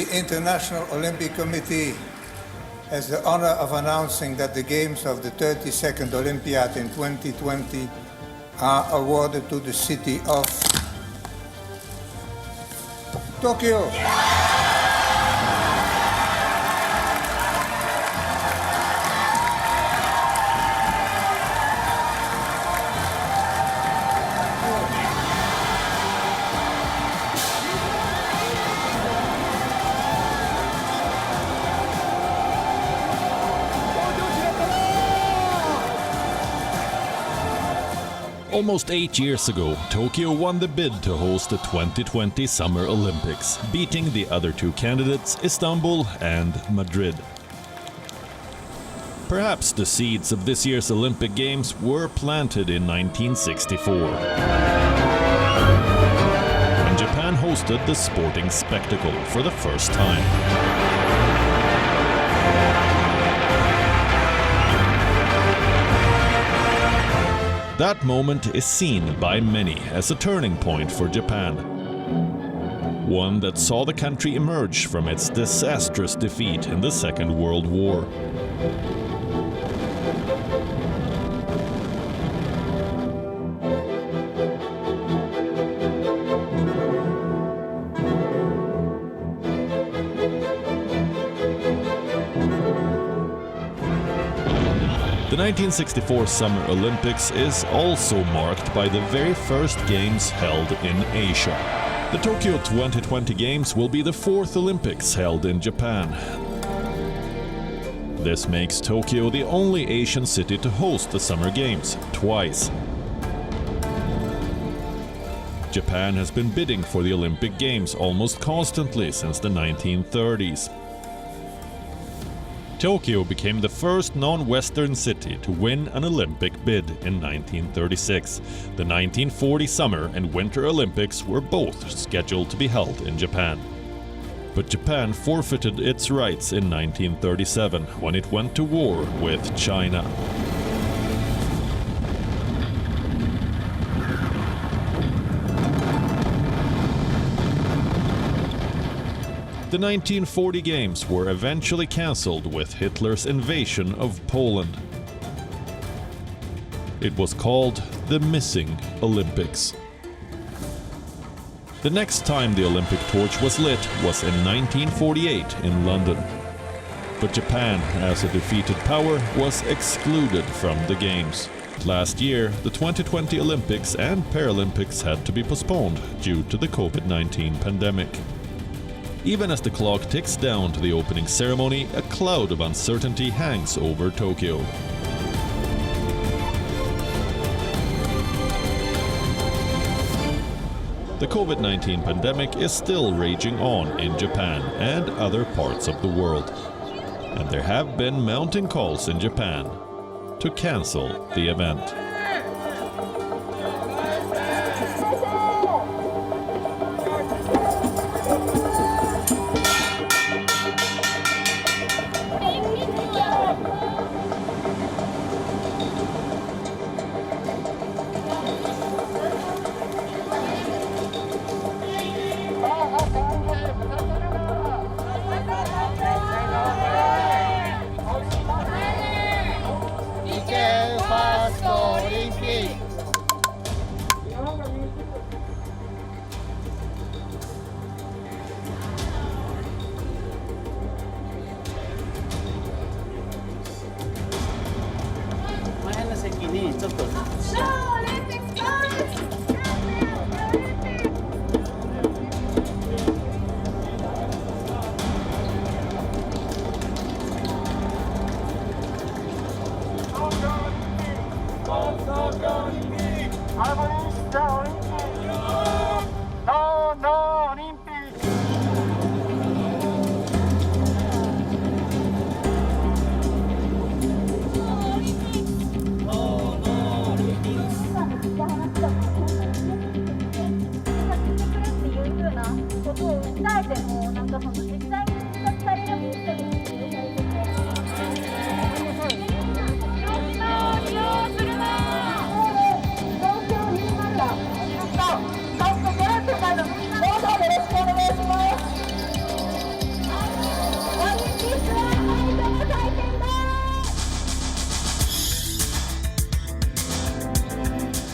The International Olympic Committee has the honor of announcing that the Games of the 32nd Olympiad in 2020 are awarded to the city of Tokyo. Almost 8 years ago, Tokyo won the bid to host the 2020 Summer Olympics, beating the other two candidates, Istanbul and Madrid. Perhaps the seeds of this year's Olympic Games were planted in 1964, when Japan hosted the sporting spectacle for the first time. That moment is seen by many as a turning point for Japan. One that saw the country emerge from its disastrous defeat in the Second World War. The 1964 Summer Olympics is also marked by the very first Games held in Asia. The Tokyo 2020 Games will be the fourth Olympics held in Japan. This makes Tokyo the only Asian city to host the Summer Games twice. Japan has been bidding for the Olympic Games almost constantly since the 1930s. Tokyo became the first non-Western city to win an Olympic bid in 1936. The 1940 Summer and Winter Olympics were both scheduled to be held in Japan. But Japan forfeited its rights in 1937 when it went to war with China. The 1940 Games were eventually cancelled with Hitler's invasion of Poland. It was called the Missing Olympics. The next time the Olympic torch was lit was in 1948 in London. But Japan, as a defeated power, was excluded from the Games. Last year, the 2020 Olympics and Paralympics had to be postponed due to the COVID-19 pandemic. Even as the clock ticks down to the opening ceremony, a cloud of uncertainty hangs over Tokyo. The COVID-19 pandemic is still raging on in Japan and other parts of the world. And there have been mounting calls in Japan to cancel the event.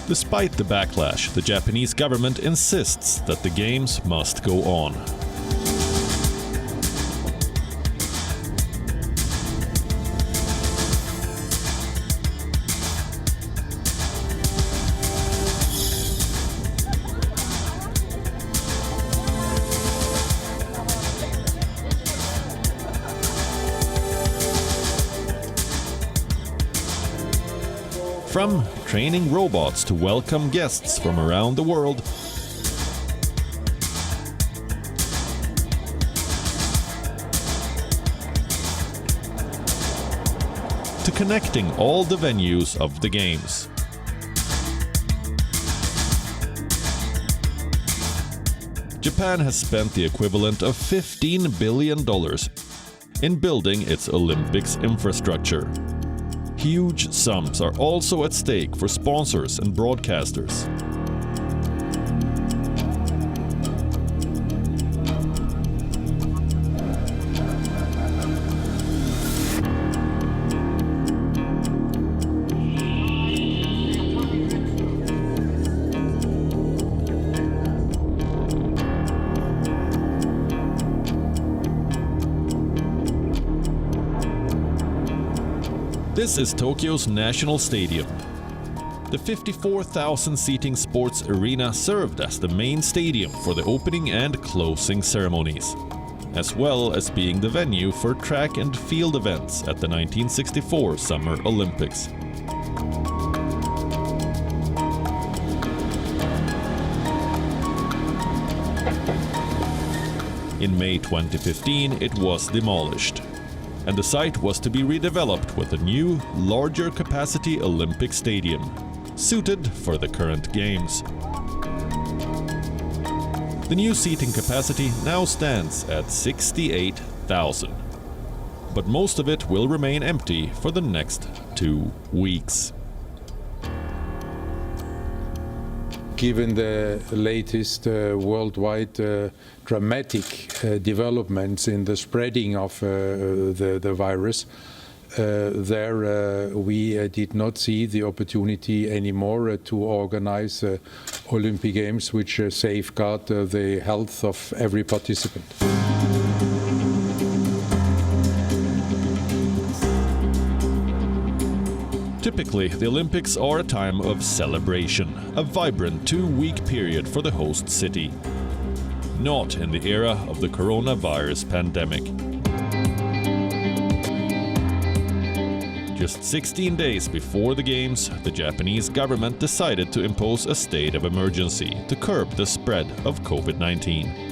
Despite the backlash, the Japanese government insists that the games must go on. From training robots to welcome guests from around the world, to connecting all the venues of the games. Japan has spent the equivalent of $15 billion in building its Olympics infrastructure. Huge sums are also at stake for sponsors and broadcasters. This is Tokyo's National Stadium. The 54,000-seating sports arena served as the main stadium for the opening and closing ceremonies, as well as being the venue for track and field events at the 1964 Summer Olympics. In May 2015, it was demolished, and the site was to be redeveloped with a new, larger capacity Olympic stadium, suited for the current games. The new seating capacity now stands at 68,000, but most of it will remain empty for the next 2 weeks. Given the latest worldwide dramatic developments in the spreading of the virus, we did not see the opportunity anymore to organize Olympic Games which safeguard the health of every participant. Typically, the Olympics are a time of celebration, a vibrant 2-week period for the host city. Not in the era of the coronavirus pandemic. Just 16 days before the Games, the Japanese government decided to impose a state of emergency to curb the spread of COVID-19.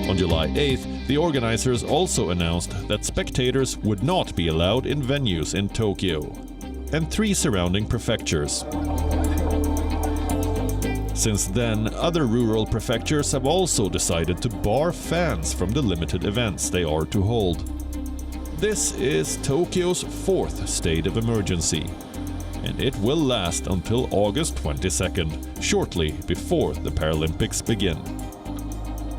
On July 8th, the organizers also announced that spectators would not be allowed in venues in Tokyo and 3 surrounding prefectures. Since then, other rural prefectures have also decided to bar fans from the limited events they are to hold. This is Tokyo's 4th state of emergency, and it will last until August 22nd, shortly before the Paralympics begin.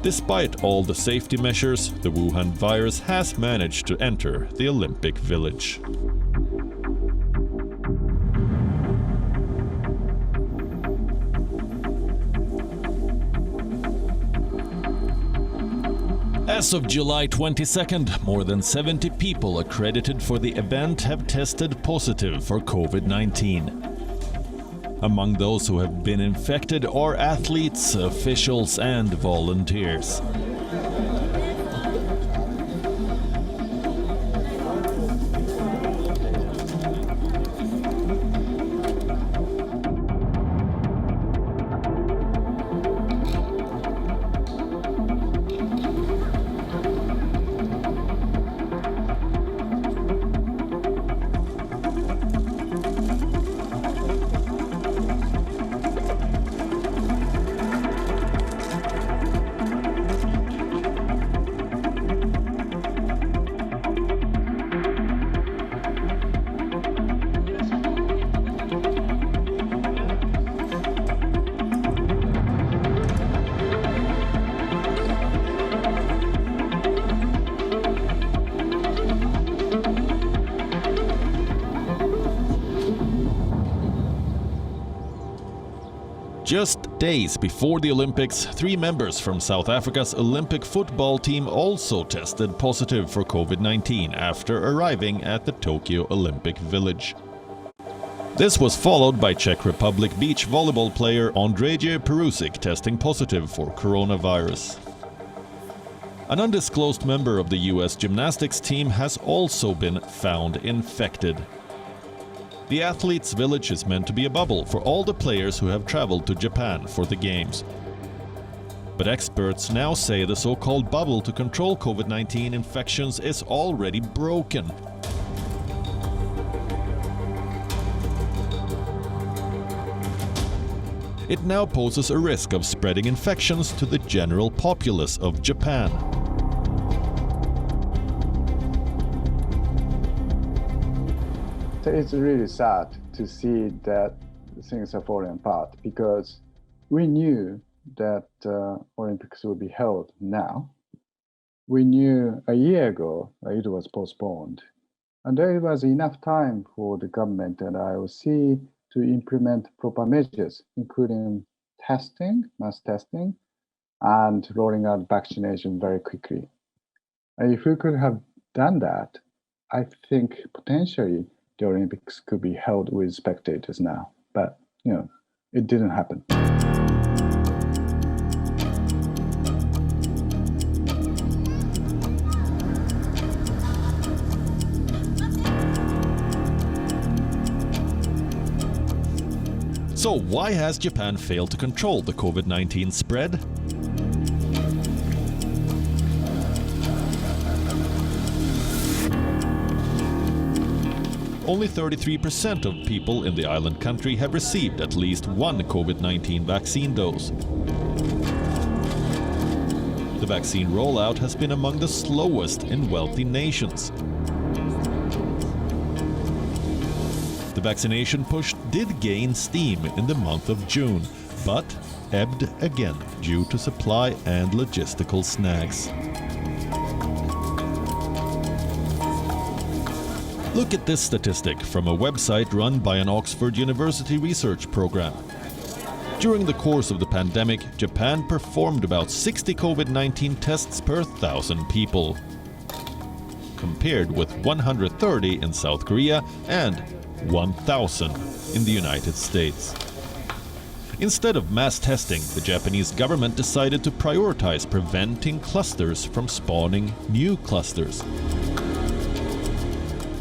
Despite all the safety measures, the Wuhan virus has managed to enter the Olympic Village. As of July 22nd, more than 70 people accredited for the event have tested positive for COVID-19. Among those who have been infected are athletes, officials, and volunteers. Just days before the Olympics, 3 members from South Africa's Olympic football team also tested positive for COVID-19 after arriving at the Tokyo Olympic Village. This was followed by Czech Republic beach volleyball player Ondřeje Perusic testing positive for coronavirus. An undisclosed member of the US gymnastics team has also been found infected. The athletes' village is meant to be a bubble for all the players who have traveled to Japan for the Games. But experts now say the so-called bubble to control COVID-19 infections is already broken. It now poses a risk of spreading infections to the general populace of Japan. It's really sad to see that things are falling apart because we knew that Olympics would be held now. We knew a year ago it was postponed. And there was enough time for the government and IOC to implement proper measures, including testing, mass testing, and rolling out vaccination very quickly. And if we could have done that, I think potentially the Olympics could be held with spectators now. But, it didn't happen. So why has Japan failed to control the COVID-19 spread? Only 33% of people in the island country have received at least one COVID-19 vaccine dose. The vaccine rollout has been among the slowest in wealthy nations. The vaccination push did gain steam in the month of June, but ebbed again due to supply and logistical snags. Look at this statistic from a website run by an Oxford University research program. During the course of the pandemic, Japan performed about 60 COVID-19 tests per 1,000 people, compared with 130 in South Korea and 1,000 in the United States. Instead of mass testing, the Japanese government decided to prioritize preventing clusters from spawning new clusters.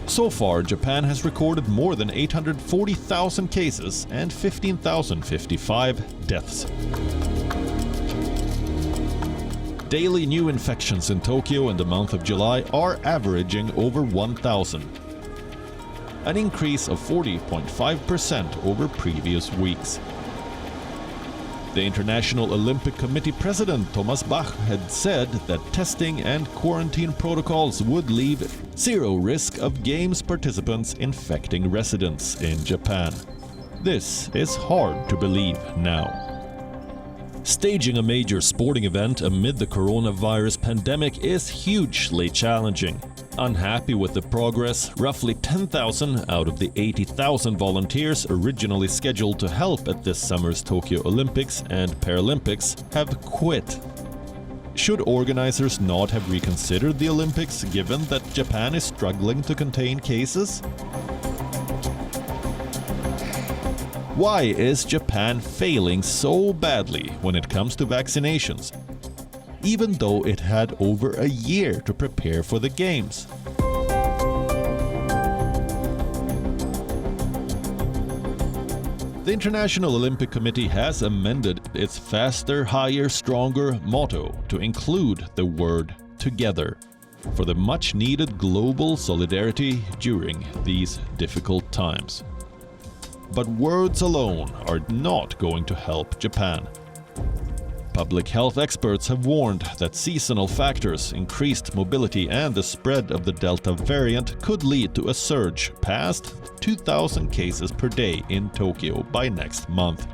So far, Japan has recorded more than 840,000 cases and 15,055 deaths. Daily new infections in Tokyo in the month of July are averaging over 1,000, an increase of 40.5% over previous weeks. The International Olympic Committee President Thomas Bach had said that testing and quarantine protocols would leave zero risk of Games participants infecting residents in Japan. This is hard to believe now. Staging a major sporting event amid the coronavirus pandemic is hugely challenging. Unhappy with the progress, roughly 10,000 out of the 80,000 volunteers originally scheduled to help at this summer's Tokyo Olympics and Paralympics have quit. Should organizers not have reconsidered the Olympics given that Japan is struggling to contain cases? Why is Japan failing so badly when it comes to vaccinations, even though it had over a year to prepare for the Games? The International Olympic Committee has amended its faster, higher, stronger motto to include the word together for the much-needed global solidarity during these difficult times. But words alone are not going to help Japan. Public health experts have warned that seasonal factors, increased mobility and the spread of the Delta variant could lead to a surge past 2,000 cases per day in Tokyo by next month.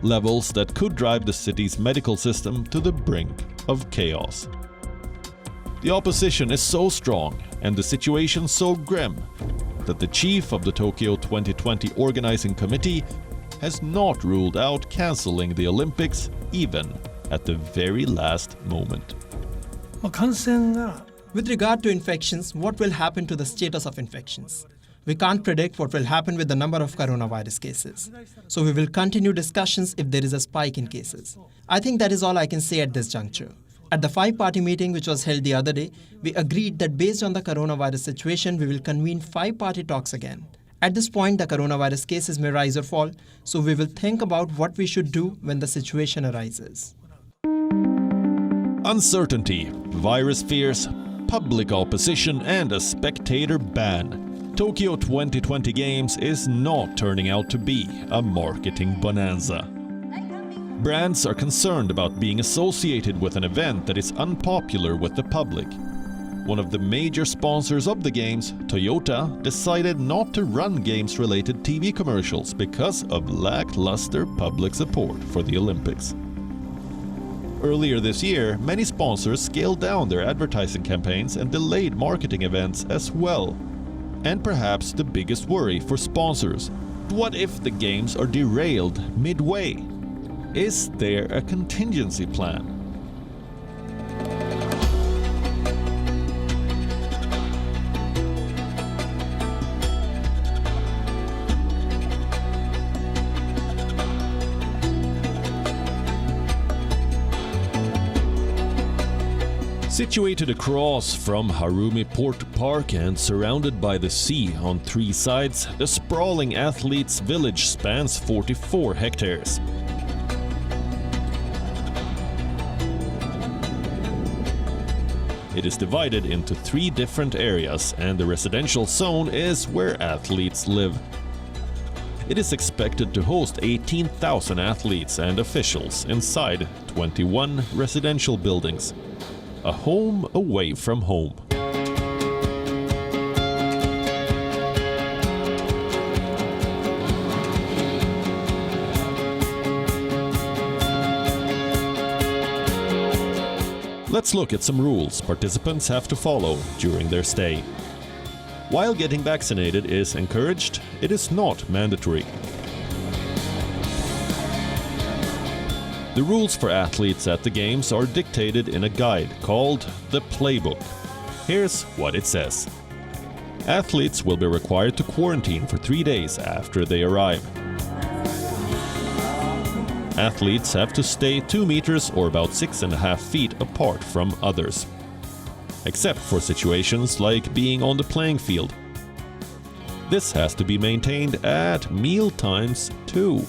Levels that could drive the city's medical system to the brink of chaos. The opposition is so strong and the situation so grim that the chief of the Tokyo 2020 Organizing Committee has not ruled out cancelling the Olympics even at the very last moment. With regard to infections, what will happen to the status of infections? We can't predict what will happen with the number of coronavirus cases. So we will continue discussions if there is a spike in cases. I think that is all I can say at this juncture. At the 5-party meeting which was held the other day, we agreed that based on the coronavirus situation, we will convene 5-party talks again. At this point, the coronavirus cases may rise or fall, so we will think about what we should do when the situation arises. Uncertainty, virus fears, public opposition and a spectator ban. Tokyo 2020 Games is not turning out to be a marketing bonanza. Brands are concerned about being associated with an event that is unpopular with the public. One of the major sponsors of the Games, Toyota, decided not to run Games-related TV commercials because of lackluster public support for the Olympics. Earlier this year, many sponsors scaled down their advertising campaigns and delayed marketing events as well. And perhaps the biggest worry for sponsors: what if the Games are derailed midway? Is there a contingency plan? Situated across from Harumi Port Park and surrounded by the sea on 3 sides, the sprawling athletes' village spans 44 hectares. It is divided into 3 different areas, and the residential zone is where athletes live. It is expected to host 18,000 athletes and officials inside 21 residential buildings. A home away from home. Let's look at some rules participants have to follow during their stay. While getting vaccinated is encouraged, it is not mandatory. The rules for athletes at the Games are dictated in a guide called the Playbook. Here's what it says. Athletes will be required to quarantine for 3 days after they arrive. Athletes have to stay 2 meters or about 6.5 feet apart from others, except for situations like being on the playing field. This has to be maintained at meal times too.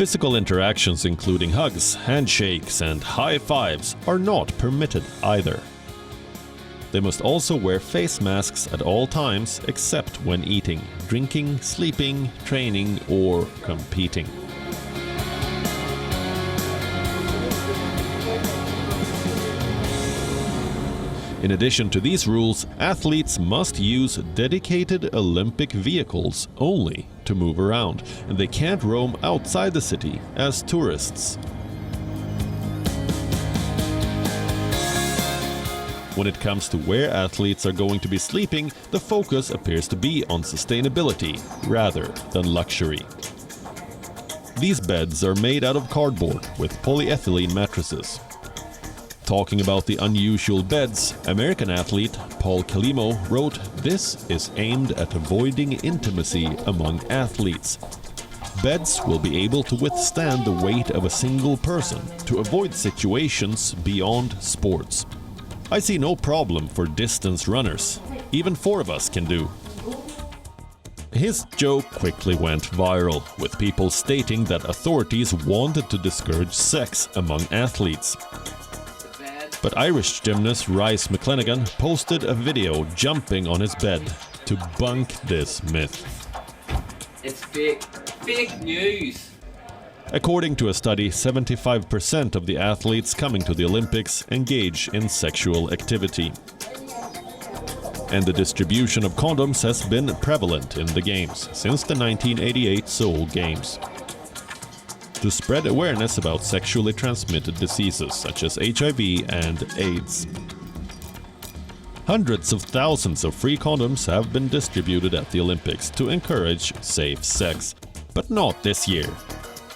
Physical interactions including hugs, handshakes and high fives are not permitted either. They must also wear face masks at all times except when eating, drinking, sleeping, training or competing. In addition to these rules, athletes must use dedicated Olympic vehicles only to move around, and they can't roam outside the city as tourists. When it comes to where athletes are going to be sleeping, the focus appears to be on sustainability rather than luxury. These beds are made out of cardboard with polyethylene mattresses. Talking about the unusual beds, American athlete Paul Calimo wrote, "This is aimed at avoiding intimacy among athletes. Beds will be able to withstand the weight of a single person to avoid situations beyond sports. I see no problem for distance runners. Even 4 of us can do." His joke quickly went viral, with people stating that authorities wanted to discourage sex among athletes. But Irish gymnast Rice McClenaghan posted a video jumping on his bed to bunk this myth. It's fake. Fake news. According to a study, 75% of the athletes coming to the Olympics engage in sexual activity. And the distribution of condoms has been prevalent in the Games since the 1988 Seoul Games. To spread awareness about sexually transmitted diseases such as HIV and AIDS. Hundreds of thousands of free condoms have been distributed at the Olympics to encourage safe sex. But not this year.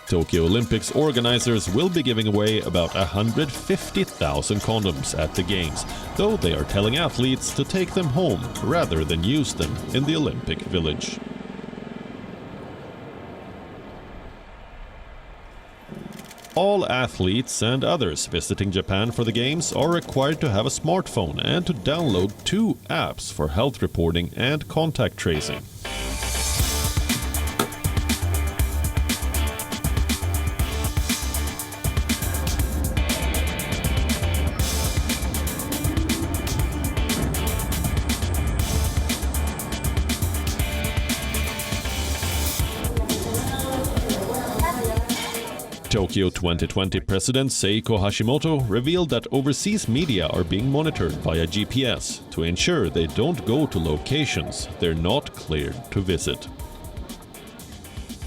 Tokyo Olympics organizers will be giving away about 150,000 condoms at the Games, though they are telling athletes to take them home rather than use them in the Olympic Village. All athletes and others visiting Japan for the Games are required to have a smartphone and to download 2 apps for health reporting and contact tracing. Tokyo 2020 President Seiko Hashimoto revealed that overseas media are being monitored via GPS to ensure they don't go to locations they're not cleared to visit.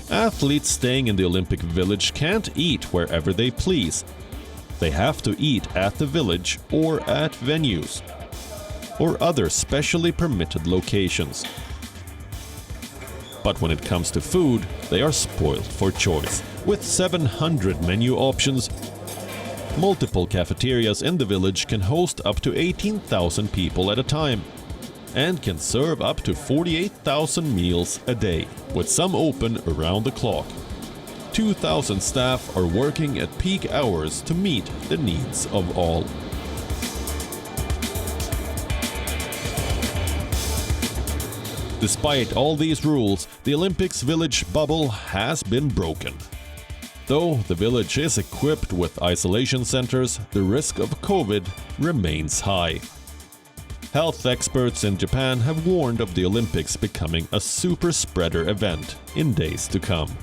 Athletes staying in the Olympic Village can't eat wherever they please. They have to eat at the village or at venues or other specially permitted locations. But when it comes to food, they are spoiled for choice. With 700 menu options, multiple cafeterias in the village can host up to 18,000 people at a time and can serve up to 48,000 meals a day, with some open around the clock. 2,000 staff are working at peak hours to meet the needs of all. Despite all these rules, the Olympics village bubble has been broken. Though the village is equipped with isolation centers, the risk of COVID remains high. Health experts in Japan have warned of the Olympics becoming a super spreader event in days to come.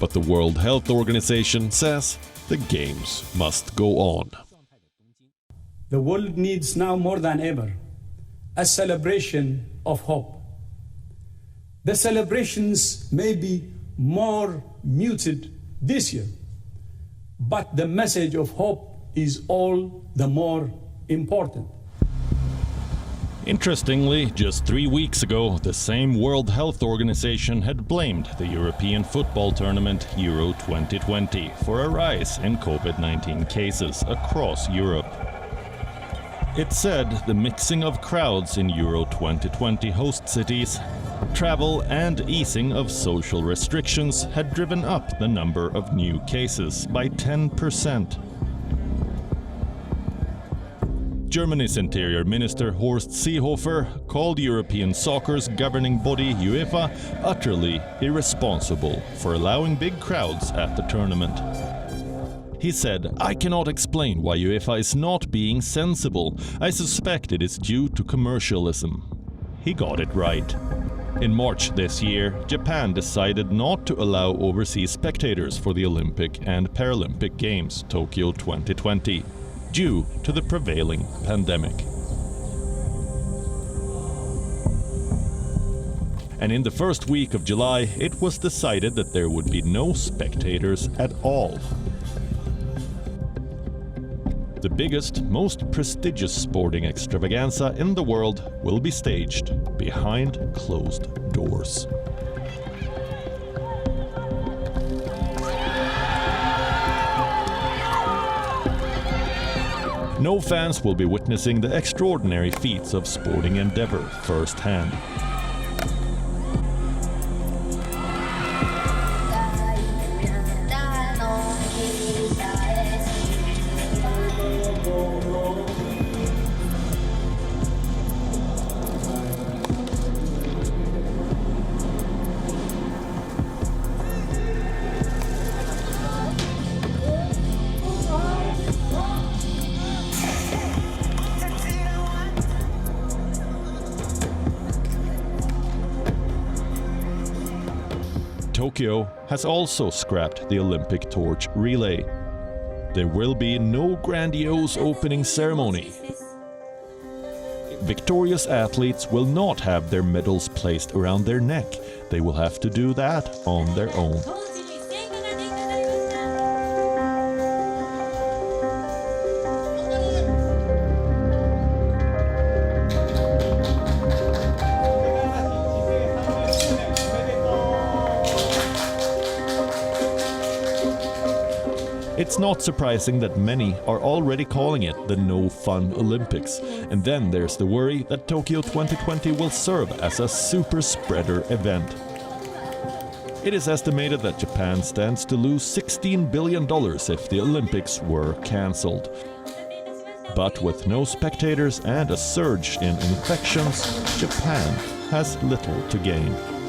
But the World Health Organization says the Games must go on. The world needs now more than ever a celebration of hope. The celebrations may be more muted this year, but the message of hope is all the more important. Interestingly, just 3 weeks ago, the same World Health Organization had blamed the European football tournament Euro 2020 for a rise in COVID-19 cases across Europe. It said the mixing of crowds in Euro 2020 host cities, travel and easing of social restrictions had driven up the number of new cases by 10%. Germany's Interior Minister Horst Seehofer called European soccer's governing body UEFA utterly irresponsible for allowing big crowds at the tournament. He said, "I cannot explain why UEFA is not being sensible. I suspect it is due to commercialism." He got it right. In March this year, Japan decided not to allow overseas spectators for the Olympic and Paralympic Games Tokyo 2020 due to the prevailing pandemic. And in the first week of July, it was decided that there would be no spectators at all. The biggest, most prestigious sporting extravaganza in the world will be staged behind closed doors. No fans will be witnessing the extraordinary feats of sporting endeavor firsthand. Tokyo has also scrapped the Olympic torch relay. There will be no grandiose opening ceremony. Victorious athletes will not have their medals placed around their neck. They will have to do that on their own. It's not surprising that many are already calling it the no-fun Olympics. And then there's the worry that Tokyo 2020 will serve as a super spreader event. It is estimated that Japan stands to lose $16 billion if the Olympics were cancelled. But with no spectators and a surge in infections, Japan has little to gain.